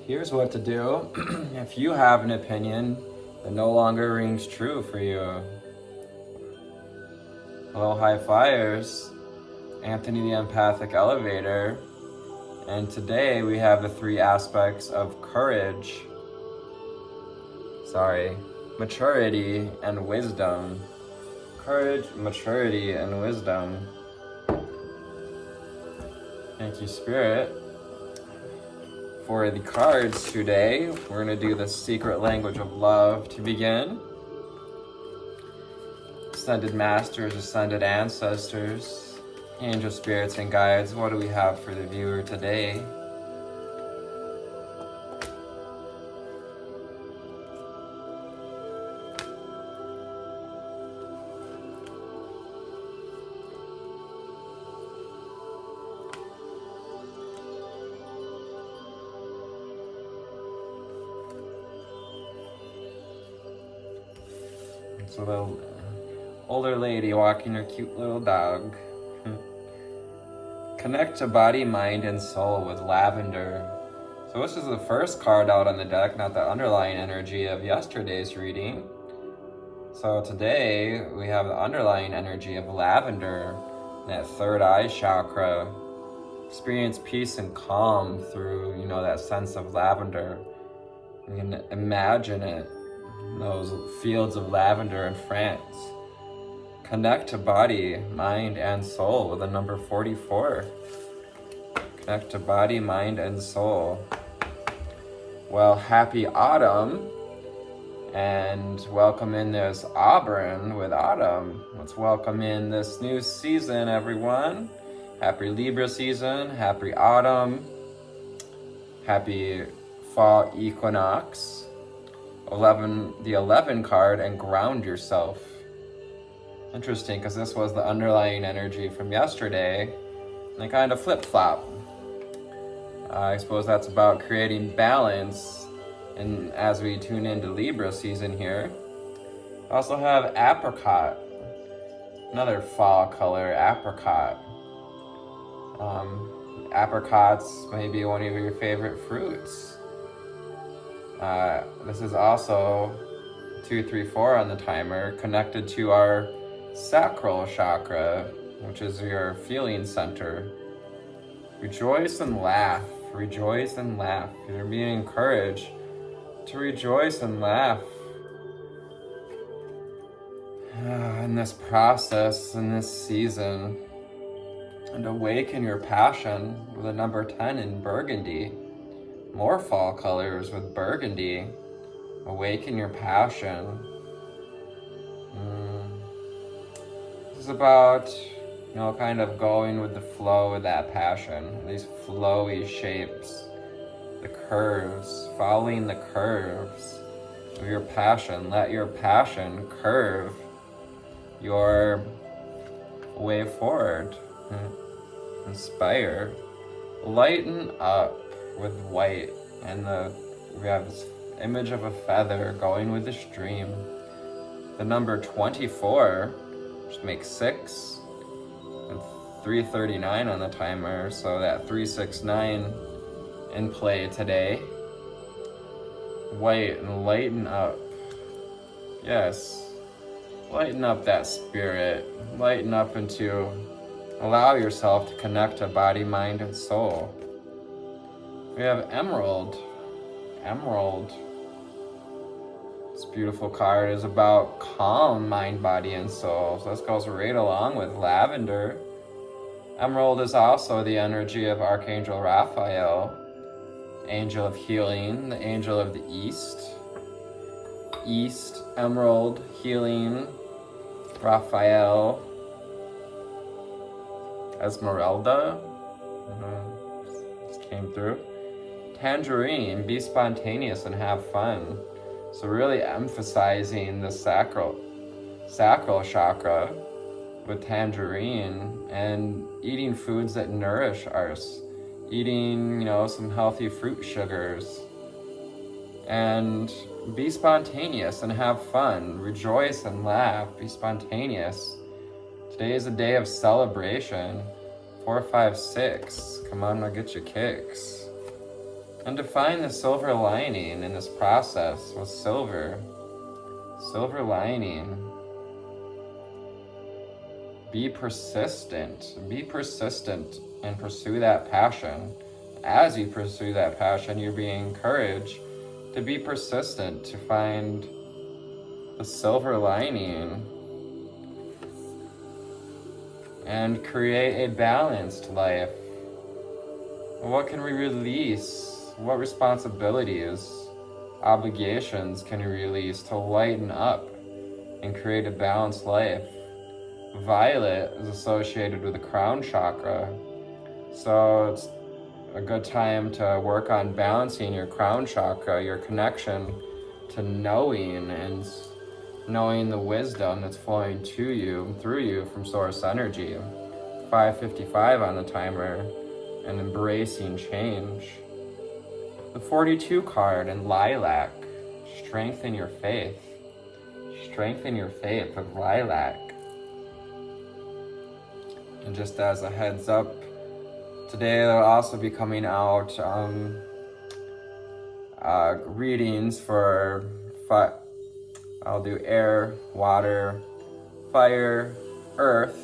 Here's what to do if you have an opinion that no longer rings true for you. Hello, high flyers. Anthony the Empathic Elevator. And today we have the 3 aspects of courage. Maturity and wisdom. Courage, maturity, and wisdom. Thank you, Spirit. For the cards today, we're going to do the secret language of love to begin. Ascended Masters, Ascended Ancestors, Angel Spirits and Guides, what do we have for the viewer today? It's a little older lady walking her cute little dog. Connect to body, mind, and soul with lavender. So this is the first card out on the deck, not the underlying energy of yesterday's reading. So today we have the underlying energy of lavender, that third eye chakra. Experience peace and calm through, that sense of lavender. You can imagine it. Those fields of lavender in France. Connect to body, mind, and soul with the number 44. Connect to body, mind, and soul. Well, happy autumn. And welcome in this Auburn with autumn. Let's welcome in this new season, everyone. Happy Libra season, happy autumn, happy fall equinox. The 11 card, and ground yourself. Interesting, because this was the underlying energy from yesterday, and they kind of flip-flop. I suppose that's about creating balance, and as we tune into Libra season here. I also have apricot, another fall color, apricot. Apricots may be one of your favorite fruits. This is also 234 on the timer, connected to our sacral chakra, which is your feeling center. Rejoice and laugh. Rejoice and laugh. You're being encouraged to rejoice and laugh in this process, in this season, and awaken your passion with the number 10 in burgundy. More fall colors with burgundy. Awaken your passion. This is about, kind of going with the flow of that passion. These flowy shapes. The curves. Following the curves of your passion. Let your passion curve your way forward. Inspire. Lighten up with white, and we have this image of a feather going with the stream. The number 24, which makes 6, and 339 on the timer, so that 369 in play today. White, and lighten up. Yes, lighten up that spirit. Lighten up into, allow yourself to connect to body, mind, and soul. We have emerald. Emerald. This beautiful card is about calm mind, body, and soul. So this goes right along with lavender. Emerald is also the energy of Archangel Raphael, angel of healing, the angel of the East. East, emerald, healing, Raphael, Esmeralda. This came through. Tangerine, be spontaneous and have fun. So really emphasizing the sacral chakra with tangerine, and eating foods that nourish us. Eating, some healthy fruit sugars. And be spontaneous and have fun. Rejoice and laugh. Be spontaneous. Today is a day of celebration. 4, 5, 6. Come on, now get your kicks. And to find the silver lining in this process with silver lining. Be persistent and pursue that passion. As you pursue that passion, you're being encouraged to be persistent, to find the silver lining and create a balanced life. What can we release? What responsibilities, obligations can we release to lighten up and create a balanced life? Violet is associated with the crown chakra, so it's a good time to work on balancing your crown chakra, your connection to knowing and knowing the wisdom that's flowing to you, through you from source energy. 5:55 on the timer, and embracing change. The 42 card and Lilac, strengthen your faith. Strengthen your faith with Lilac. And just as a heads up, today there'll also be coming out readings for I'll do air, water, fire, earth,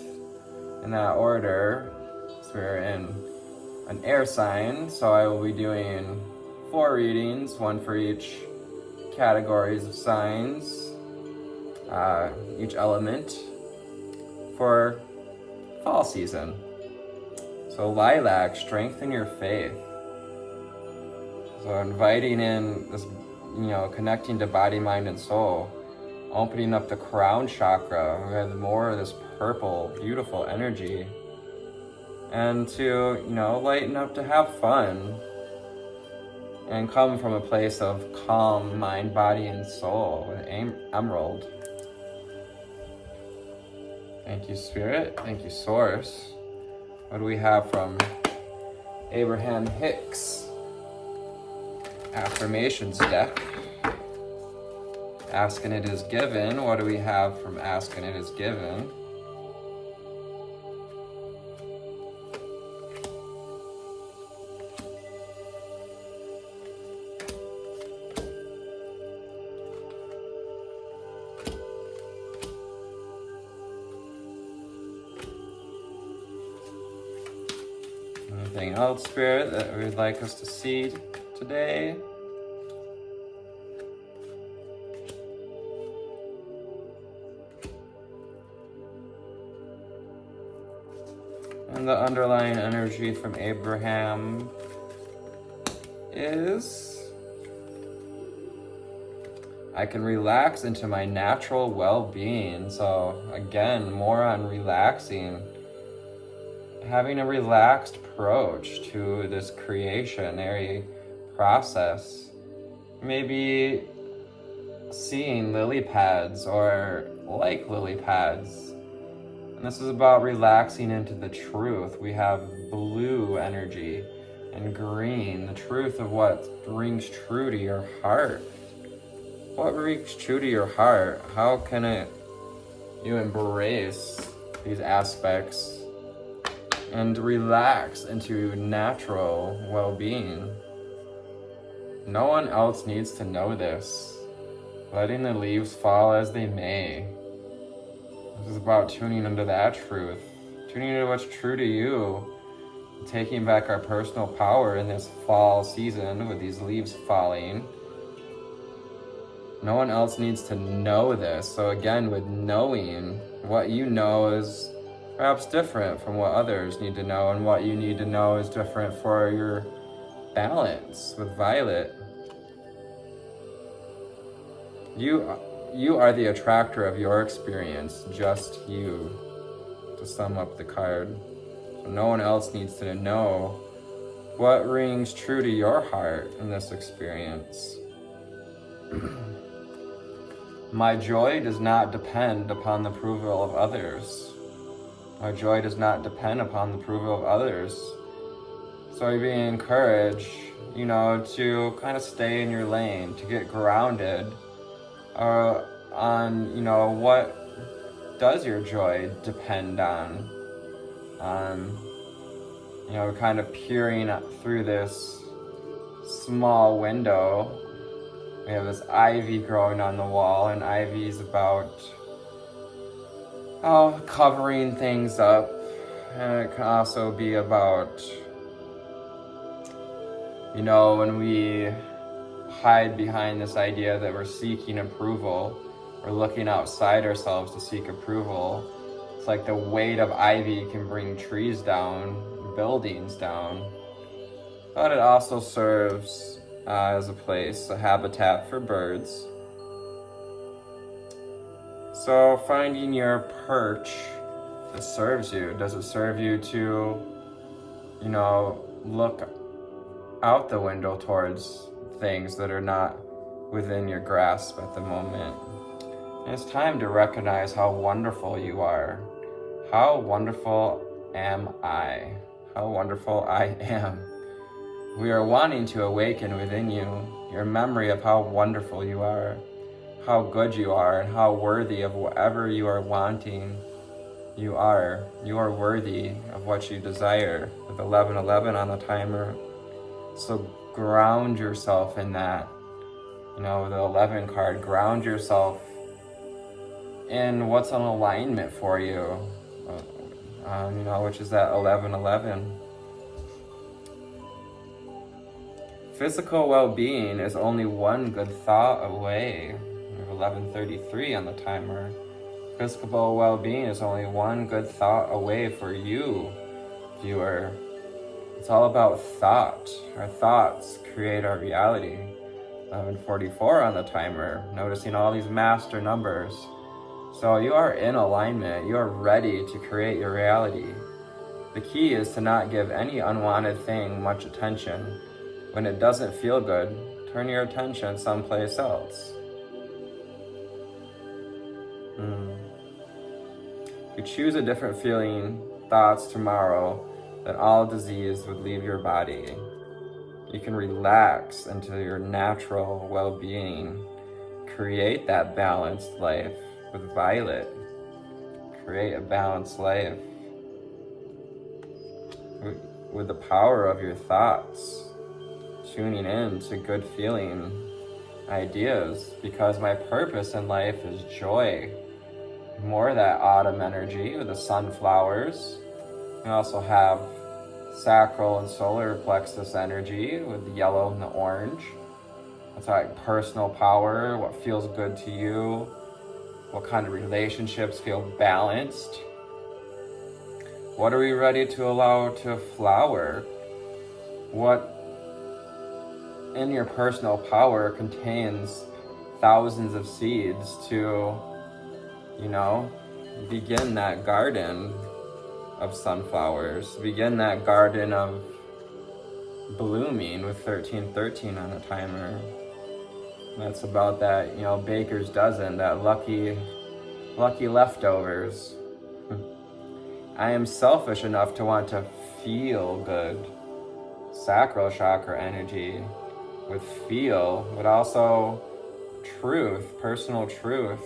in that order. So we're in an air sign, so I will be doing 4 readings, one for each categories of signs, each element for fall season. So Lilac, strengthen your faith. So inviting in this, connecting to body, mind, and soul, opening up the crown chakra. We have more of this purple, beautiful energy. And to, lighten up, to have fun. And come from a place of calm mind, body, and soul with Emerald. Thank you, Spirit. Thank you, Source. What do we have from Abraham Hicks? Affirmations deck. Ask and it is given. What do we have from Ask and it is given? Anything else, Spirit, that we'd like us to see today? And the underlying energy from Abraham is, I can relax into my natural well-being. So again, more on relaxing. Having a relaxed approach to this creationary process. Maybe seeing lily pads or like lily pads. And this is about relaxing into the truth. We have blue energy and green, the truth of what rings true to your heart. What rings true to your heart? How can you embrace these aspects and relax into natural well-being? No one else needs to know this. Letting the leaves fall as they may. This is about tuning into that truth. Tuning into what's true to you. Taking back our personal power in this fall season with these leaves falling. No one else needs to know this. So again, with knowing, what you know is perhaps different from what others need to know, and what you need to know is different for your balance with Violet. You are the attractor of your experience, just you, to sum up the card. So no one else needs to know what rings true to your heart in this experience. My joy does not depend upon the approval of others. My joy does not depend upon the approval of others. So you're being encouraged, to kind of stay in your lane, to get grounded on, what does your joy depend on? Kind of peering through this small window. We have this ivy growing on the wall, and ivy is about covering things up, and it can also be about, when we hide behind this idea that we're seeking approval, we're looking outside ourselves to seek approval. It's like the weight of ivy can bring trees down, buildings down, but it also serves as a habitat for birds. So finding your perch that serves you. Does it serve you to, look out the window towards things that are not within your grasp at the moment? And it's time to recognize how wonderful you are. How wonderful am I? How wonderful I am. We are wanting to awaken within you your memory of how wonderful you are, how good you are, and how worthy of whatever you are wanting you are. You are worthy of what you desire, with 1111 on the timer. So ground yourself in that. With the 11 card, ground yourself in what's in alignment for you, which is that 1111. Physical well-being is only one good thought away. We have 1133 on the timer. Physical well-being is only one good thought away for you, viewer. It's all about thought. Our thoughts create our reality. 1144 on the timer, noticing all these master numbers. So you are in alignment. You are ready to create your reality. The key is to not give any unwanted thing much attention. When it doesn't feel good, turn your attention someplace else. If you choose a different feeling, thoughts tomorrow, then all disease would leave your body. You can relax into your natural well-being. Create that balanced life with Violet. Create a balanced life with the power of your thoughts. Tuning in to good feeling ideas, because my purpose in life is joy. More of that autumn energy with the sunflowers. We also have sacral and solar plexus energy with the yellow and the orange. That's like personal power, what feels good to you, what kind of relationships feel balanced. What are we ready to allow to flower? What in your personal power contains thousands of seeds to, begin that garden of sunflowers, begin that garden of blooming with 1313 on the timer. That's about that, baker's dozen, that lucky leftovers. I am selfish enough to want to feel good. Sacral chakra energy with feel, but also truth, personal truth.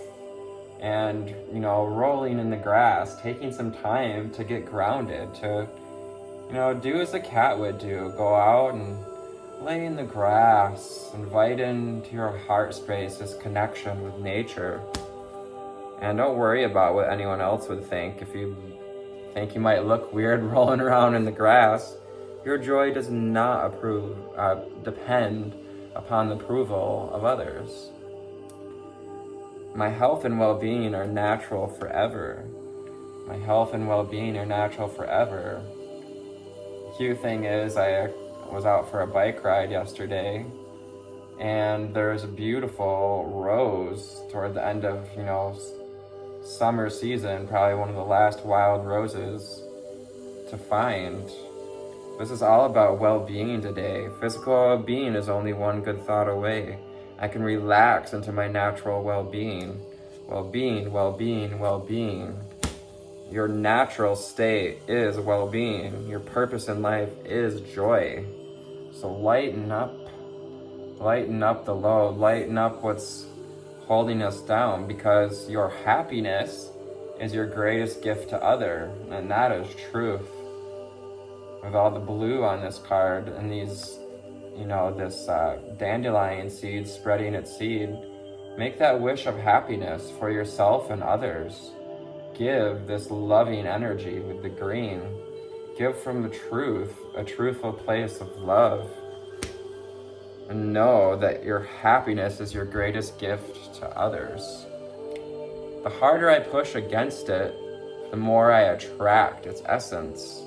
And, rolling in the grass, taking some time to get grounded, to, do as a cat would do. Go out and lay in the grass, invite into your heart space this connection with nature. And don't worry about what anyone else would think. If you think you might look weird rolling around in the grass, your joy does not depend upon the approval of others. My health and well-being are natural forever. My health and well-being are natural forever. The cute thing is, I was out for a bike ride yesterday, and there's a beautiful rose toward the end of, summer season, probably one of the last wild roses to find. This is all about well-being today. Physical well-being is only one good thought away. I can relax into my natural well-being. Well-being, well-being, well-being. Your natural state is well-being. Your purpose in life is joy. So lighten up the load, lighten up what's holding us down, because your happiness is your greatest gift to other, and that is truth. With all the blue on this card and these, this dandelion seed spreading its seed. Make that wish of happiness for yourself and others. Give this loving energy with the green. Give from the truth, a truthful place of love. And know that your happiness is your greatest gift to others. The harder I push against it, the more I attract its essence.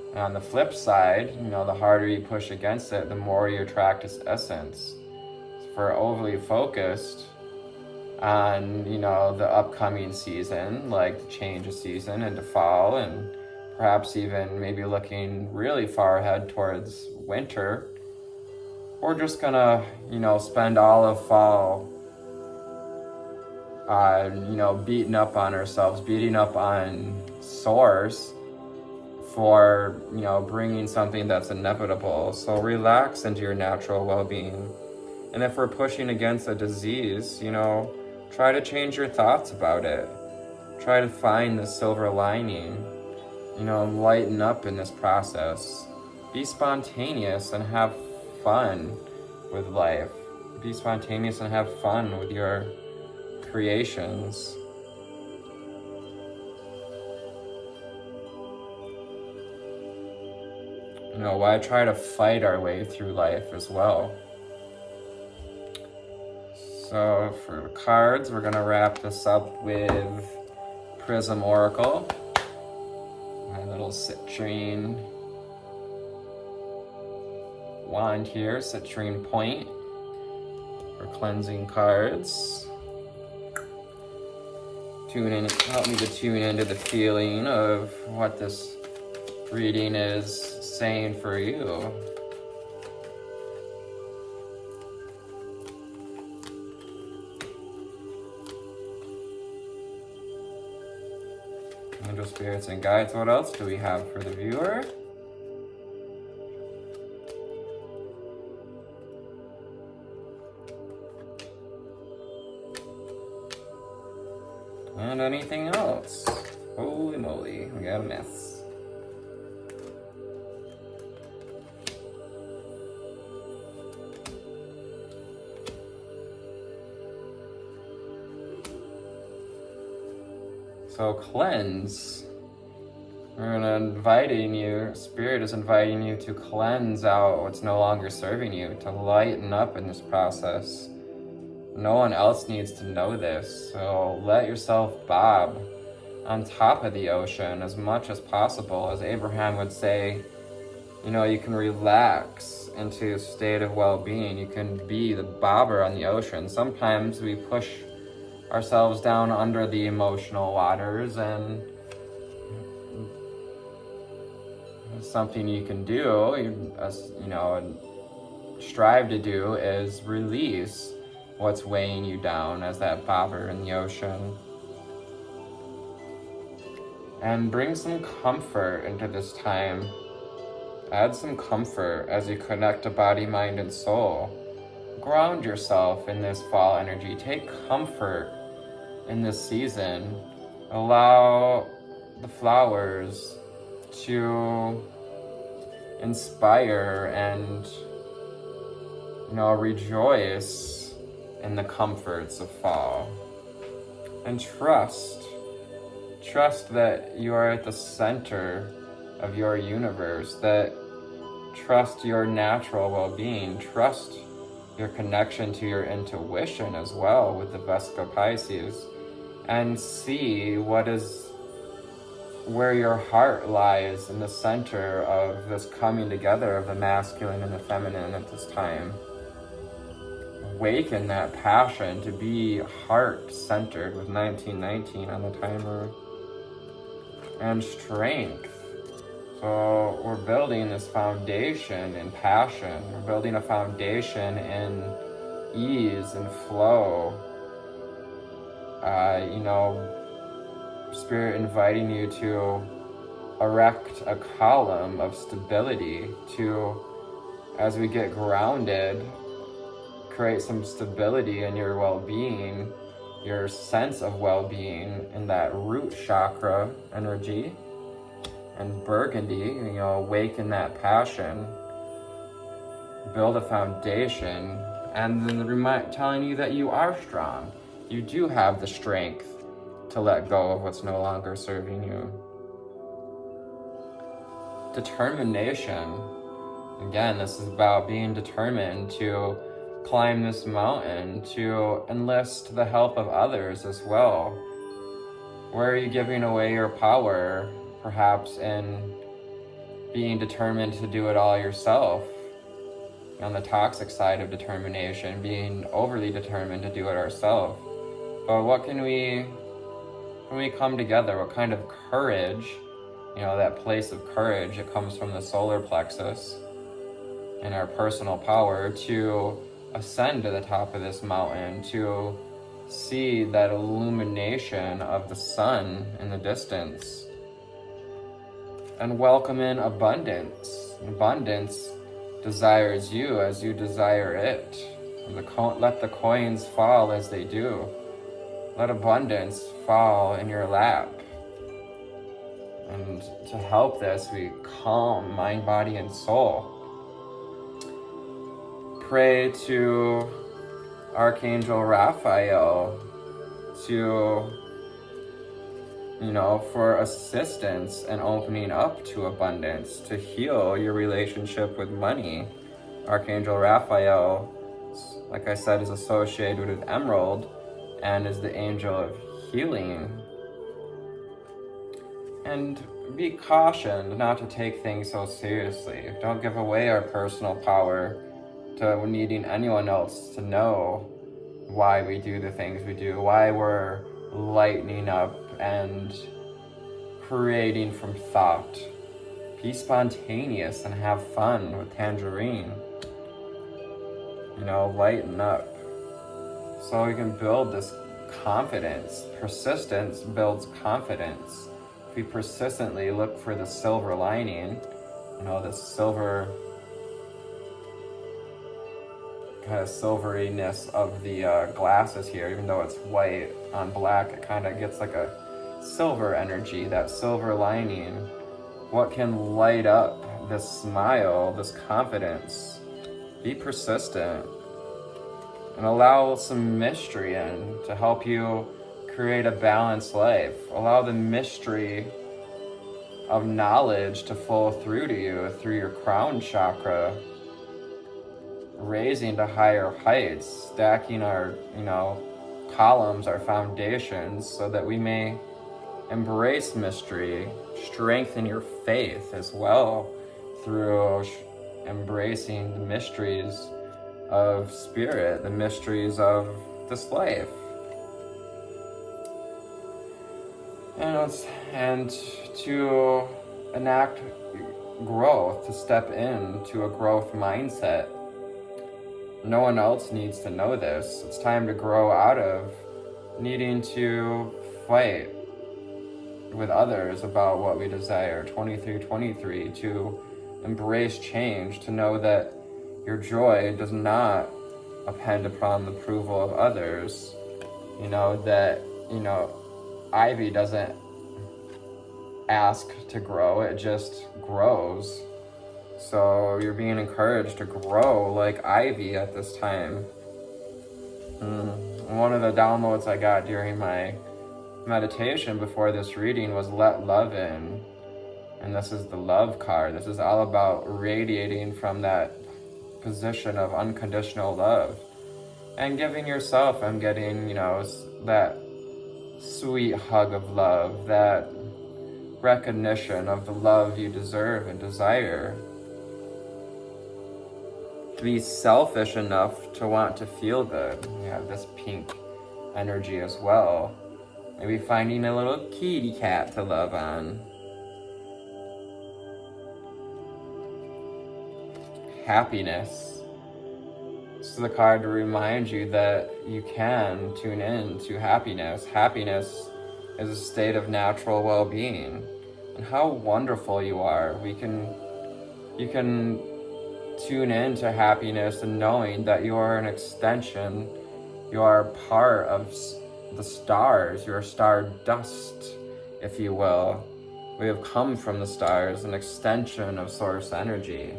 And on the flip side, the harder you push against it, the more you attract its essence. If we're overly focused on, the upcoming season, like the change of season into fall, and perhaps even maybe looking really far ahead towards winter, we're just gonna, spend all of fall beating up on ourselves, beating up on source for, bringing something that's inevitable. So relax into your natural well-being. And if we're pushing against a disease, try to change your thoughts about it. Try to find the silver lining, lighten up in this process. Be spontaneous and have fun with life. Be spontaneous and have fun with your creations. Why try to fight our way through life as well? So for the cards, we're gonna wrap this up with Prism Oracle. My little citrine wand here, citrine point for cleansing cards. Help me to tune into the feeling of what this reading is saying for you. Angel spirits and guides, what else do we have for the viewer? And anything else? Holy moly, we got a mess. So cleanse. Spirit is inviting you to cleanse out what's no longer serving you, to lighten up in this process. No one else needs to know this, so let yourself bob on top of the ocean as much as possible. As Abraham would say, you can relax into a state of well-being. You can be the bobber on the ocean. Sometimes we push ourselves down under the emotional waters, and something you can do, and strive to do, is release what's weighing you down as that bobber in the ocean. And bring some comfort into this time. Add some comfort as you connect to body, mind, and soul. Ground yourself in this fall energy. Take comfort in this season. Allow the flowers to inspire and, rejoice in the comforts of fall. And trust that you are at the center of your universe, that trust your natural well-being, trust your connection to your intuition as well with the Vesica Pisces, and see where your heart lies in the center of this coming together of the masculine and the feminine at this time. Awaken that passion to be heart-centered with 1919 on the timer. And strength. So we're building this foundation in passion. We're building a foundation in ease and flow. Spirit inviting you to erect a column of stability to, as we get grounded, create some stability in your well-being, your sense of well-being in that root chakra energy. And Burgundy, awaken that passion. build a foundation, and then telling you that you are strong. You do have the strength to let go of what's no longer serving you. Determination. Again, this is about being determined to climb this mountain, to enlist the help of others as well. Where are you giving away your power, perhaps in being determined to do it all yourself? On the toxic side of determination, being overly determined to do it ourselves. But what can we come together? What kind of courage, that place of courage, it comes from the solar plexus and our personal power to ascend to the top of this mountain, to see that illumination of the sun in the distance, and welcome in abundance. Abundance desires you as you desire it. Let the coins fall as they do. Let abundance fall in your lap. And to help this, we calm mind, body, and soul. Pray to Archangel Raphael for assistance and opening up to abundance, to heal your relationship with money. Archangel Raphael, like I said, is associated with Emerald and is the angel of healing. And be cautioned not to take things so seriously. Don't give away our personal power to needing anyone else to know why we do the things we do, why we're lightening up and creating from thought. Be spontaneous and have fun with Tangerine. Lighten up so we can build this confidence. Persistence builds confidence. If we persistently look for the silver lining, the silver kind of silveriness of the glasses here, even though it's white on black, it kind of gets like a silver energy, that silver lining. What can light up this smile, this confidence? Be persistent and allow some mystery in to help you create a balanced life. Allow the mystery of knowledge to flow through to you through your crown chakra, raising to higher heights, stacking our, columns, our foundations, so that we may embrace mystery, strengthen your faith as well through embracing the mysteries of spirit, the mysteries of this life. And to enact growth, to step into a growth mindset. No one else needs to know this. It's time to grow out of needing to fight with others about what we desire. 2323, to embrace change, to know that your joy does not depend upon the approval of others. Ivy doesn't ask to grow, it just grows. So you're being encouraged to grow like ivy at this time. One of the downloads I got during my meditation before this reading was let love in. And this is the love card. This is all about radiating from that position of unconditional love. And giving yourself, I'm getting, that sweet hug of love, that recognition of the love you deserve and desire. To be selfish enough to want to feel good. We have this pink energy as well. Maybe finding a little kitty cat to love on. Happiness. This is the card to remind you that you can tune in to happiness. Happiness is a state of natural well-being. And how wonderful you are. You can tune into happiness and knowing that you are an extension, you are part of the stars, you're star dust, if you will. We have come from the stars, an extension of source energy.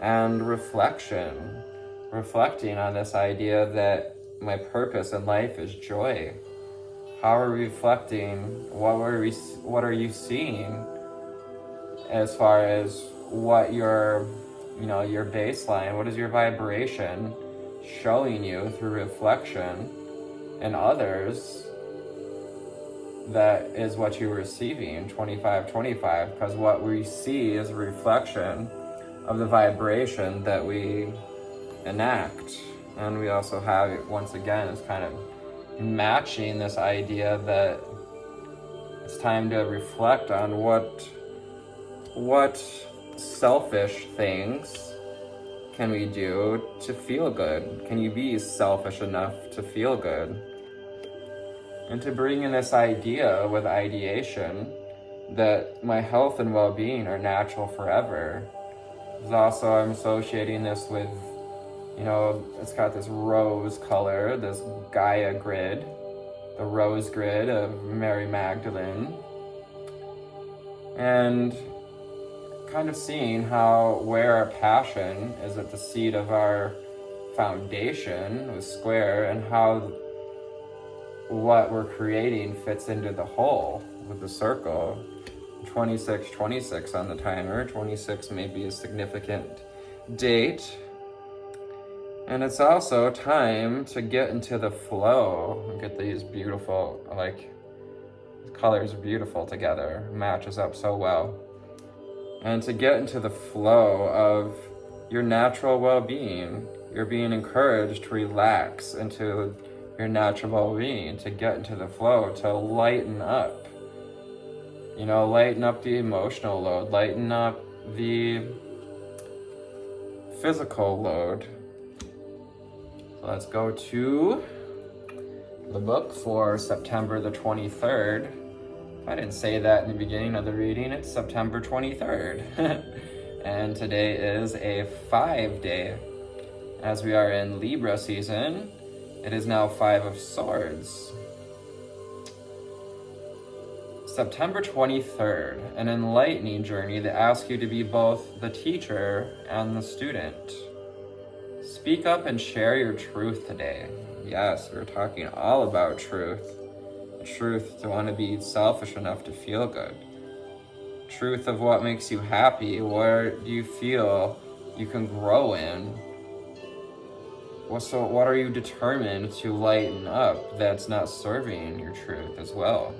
and reflection. Reflecting on this idea that my purpose in life is joy. How are we reflecting? What are you seeing as far as what your baseline, what is your vibration showing you through reflection, and others, that is what you're receiving, 25-25, because what we see is a reflection of the vibration that we enact. And we also have it, once again, it's kind of matching this idea that it's time to reflect on what selfish things can we do to feel good? Can you be selfish enough to feel good? And to bring in this idea with ideation that my health and well-being are natural forever. Also, I'm associating this with, it's got this rose color, this Gaia grid, the rose grid of Mary Magdalene. And kind of seeing how where our passion is at the seat of our foundation with square, and how what we're creating fits into the whole with the circle. 26 on the timer. 26 may be a significant date. And it's also time to get into the flow. Get these beautiful, the colors are beautiful together. Matches up so well. And to get into the flow of your natural well-being. You're being encouraged to relax into your natural well-being, to get into the flow, to lighten up. Lighten up the emotional load, lighten up the physical load. So let's go to the book for September the 23rd. I didn't say that in the beginning of the reading. It's September 23rd. And today is a 5-day. As we are in Libra season, it is now 5 of Swords. September 23rd, an enlightening journey that asks you to be both the teacher and the student. Speak up and share your truth today. Yes, we're talking all about truth. Truth to want to be selfish enough to feel good. Truth of what makes you happy. Where do you feel you can grow in? So what are you determined to lighten up that's not serving your truth as well?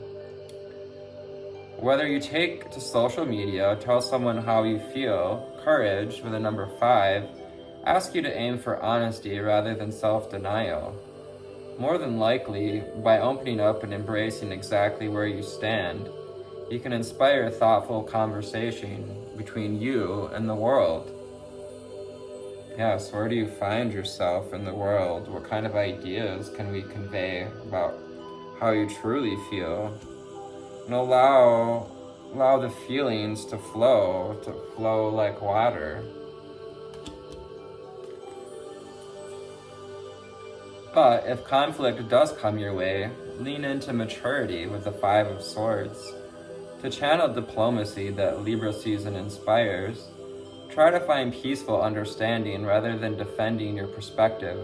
Whether you take to social media, tell someone how you feel, courage with a number 5, ask you to aim for honesty rather than self-denial. More than likely, by opening up and embracing exactly where you stand, you can inspire thoughtful conversation between you and the world. Yes, where do you find yourself in the world? What kind of ideas can we convey about how you truly feel? And allow the feelings to flow like water. But if conflict does come your way, lean into maturity with the 5 of Swords. To channel diplomacy that Libra season inspires, try to find peaceful understanding rather than defending your perspective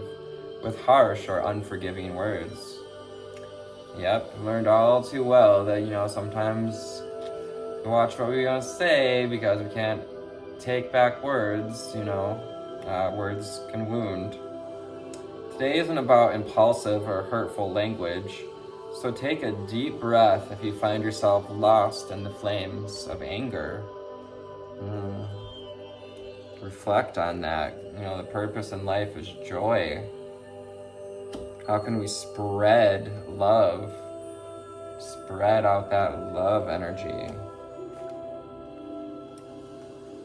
with harsh or unforgiving words. Yep, learned all too well that, sometimes we watch what we're gonna say because we can't take back words, words can wound. Today isn't about impulsive or hurtful language, so take a deep breath if you find yourself lost in the flames of anger. Reflect on that. The purpose in life is joy. How can we spread love? Spread out that love energy.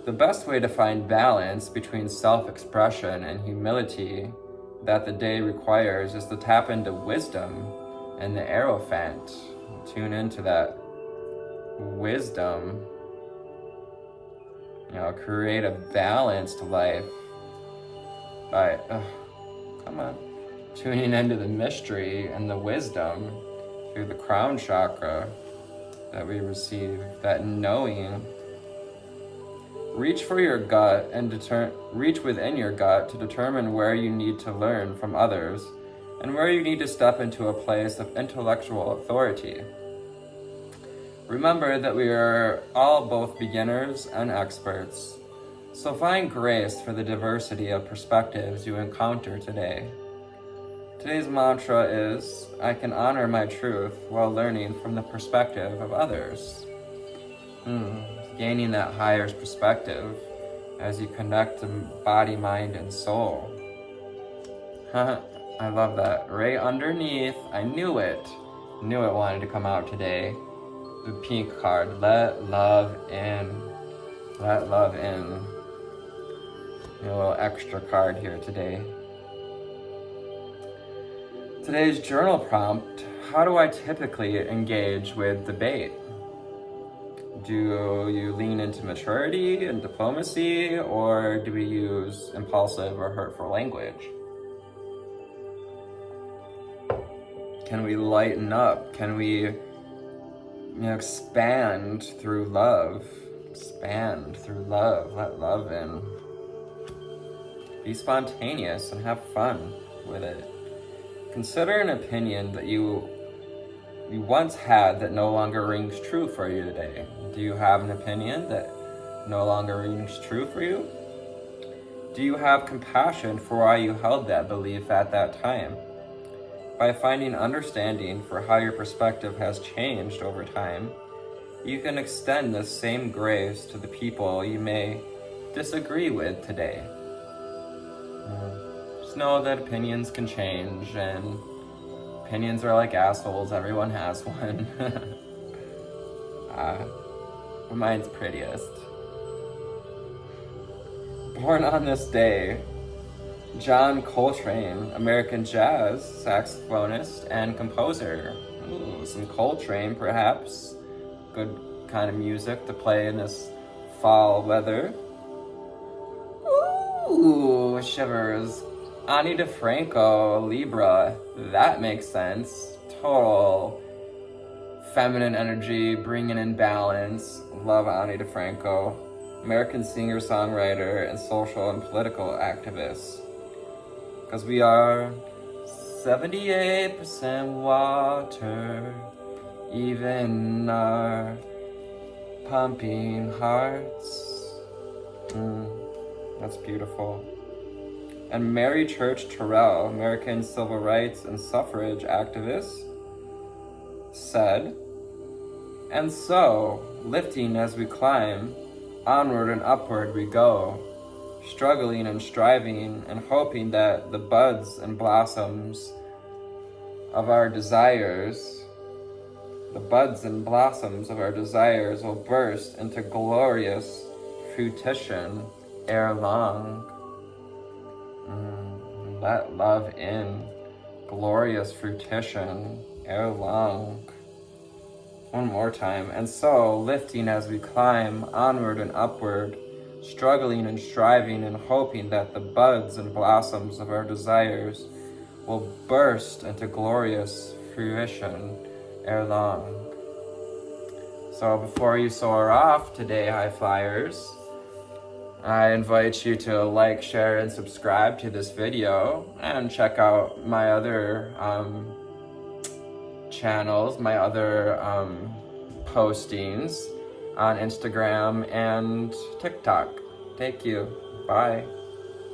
The best way to find balance between self-expression and humility that the day requires is to tap into wisdom and the Hierophant. Tune into that wisdom. Create a balanced life by, tuning into the mystery and the wisdom through the crown chakra that we receive, that knowing Reach for your gut and reach within your gut to determine where you need to learn from others and where you need to step into a place of intellectual authority. Remember that we are all both beginners and experts, so find grace for the diversity of perspectives you encounter today. Today's mantra is, I can honor my truth while learning from the perspective of others. Gaining that higher perspective as you connect to body, mind, and soul. I love that. Right underneath, I knew it wanted to come out today. The pink card, let love in. Let love in. A little extra card here today. Today's journal prompt, how do I typically engage with debate? Do you lean into maturity and diplomacy, or do we use impulsive or hurtful language? Can we lighten up? Can we expand through love? Expand through love. Let love in. Be spontaneous and have fun with it. Consider an opinion that you once had that no longer rings true for you today. Do you have an opinion that no longer rings true for you? Do you have compassion for why you held that belief at that time? By finding understanding for how your perspective has changed over time, you can extend this same grace to the people you may disagree with today. Just know that opinions can change, and opinions are like assholes, everyone has one. Mine's prettiest. Born on this day, John Coltrane, American jazz saxophonist and composer. Ooh, some Coltrane perhaps. Good kind of music to play in this fall weather. Ooh, shivers. Ani DeFranco, Libra. That makes sense. Total feminine energy, bringing in balance. Love Ani DeFranco. American singer, songwriter, and social and political activist. Because we are 78% water, even our pumping hearts. That's beautiful. And Mary Church Terrell, American civil rights and suffrage activist, said, and so, lifting as we climb, onward and upward we go, struggling and striving and hoping that the buds and blossoms of our desires, will burst into glorious fruition ere long. Let love in, glorious fruition ere long. One more time. And so, lifting as we climb, onward and upward, struggling and striving and hoping that the buds and blossoms of our desires will burst into glorious fruition ere long. So before you soar off today, high flyers, I invite you to like, share, and subscribe to this video, and check out my other channels, my other postings on Instagram and TikTok. Thank you. Bye.